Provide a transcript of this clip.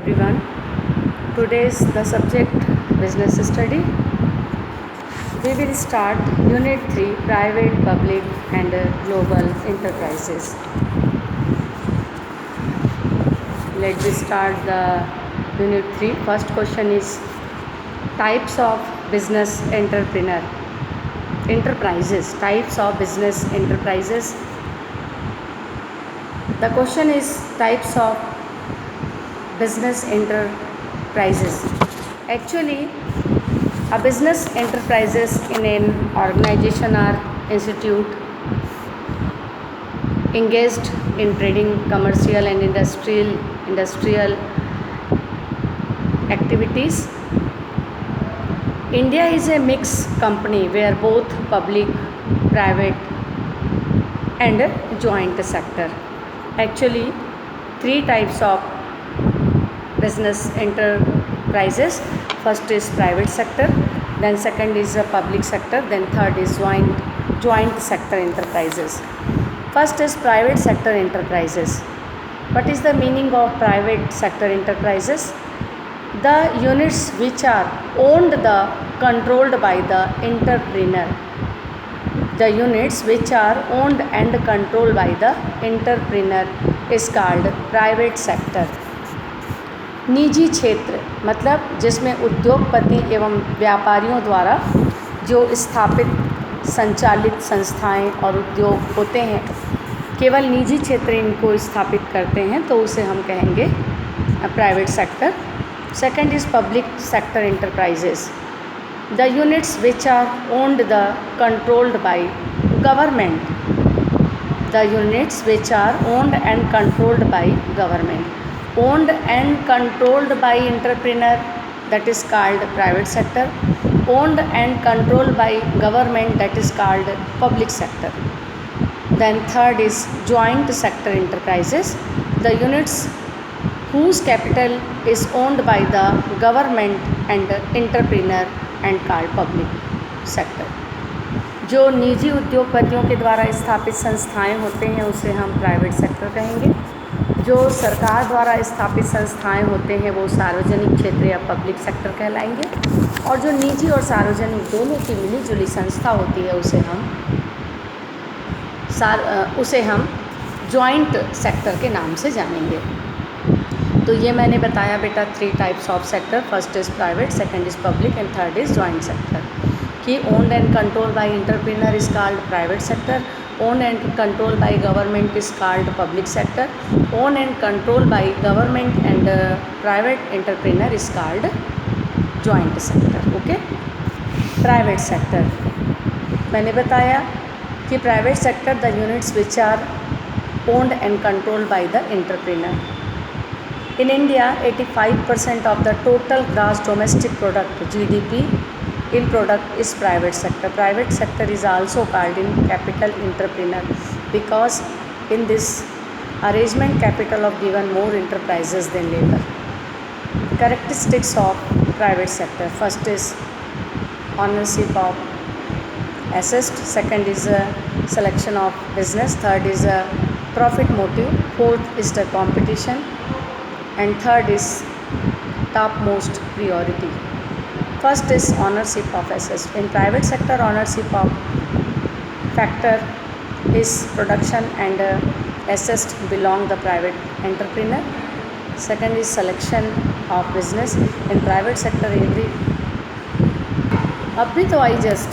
everyone. Today's the subject business study. We will start Unit 3 Private, Public and Global Enterprises. Let me start the Unit 3. First question is types of business enterprises. Types of business enterprises. The question is types of business enterprises. Actually, a business enterprises in an organization or institute engaged in trading, commercial and industrial activities. India is a mixed company where both public, private and joint sector. Actually, three types of business enterprises. First is private sector, then second is public sector, then third is joint sector enterprises. First is private sector enterprises. What is the meaning of private sector enterprises? The units which are owned controlled by the entrepreneur. The units which are owned and controlled by the entrepreneur is called private sector. निजी क्षेत्र मतलब जिसमें उद्योगपति एवं व्यापारियों द्वारा जो स्थापित संचालित संस्थाएं और उद्योग होते हैं, केवल निजी क्षेत्र इनको स्थापित करते हैं, तो उसे हम कहेंगे private sector. Second is public sector enterprises. The units which are owned controlled by government. The units which are owned and controlled by government. Owned and controlled by entrepreneur, that is called private sector. Owned and controlled by government, that is called public sector. Then third is joint sector enterprises. The units whose capital is owned by the government and entrepreneur and called public sector. जो निजी उद्योगपतियों के द्वारा स्थापित संस्थाएं होते हैं उसे हम प्राइवेट सेक्टर कहेंगे. जो सरकार द्वारा स्थापित संस्थाएं होते हैं वो सार्वजनिक क्षेत्र या पब्लिक सेक्टर कहलाएंगे. और जो निजी और सार्वजनिक दोनों की मिलीजुली संस्था होती है उसे हम जॉइंट सेक्टर के नाम से जानेंगे. तो ये मैंने बताया बेटा three types of sector. First is private, second is public and third is joint sector. कि owned and controlled by entrepreneur is called private sector. Owned and controlled by government is called public sector. Owned and controlled by government and private entrepreneur is called joint sector. Okay. Private sector. मैंने बताया कि private sector the units which are owned and controlled by the entrepreneur. In India, 85% of the total gross domestic product (GDP) in product is private sector. Private sector is also called in capital entrepreneur because in this arrangement capital of given more enterprises than labor. Characteristics of private sector. First is ownership of assets. Second is selection of business. Third is profit motive. Fourth is the competition. And third is topmost priority. First is ownership of assets. In private sector, ownership of factor is production and assets belong the private entrepreneur. Second is selection of business. In private sector, अभी तो I just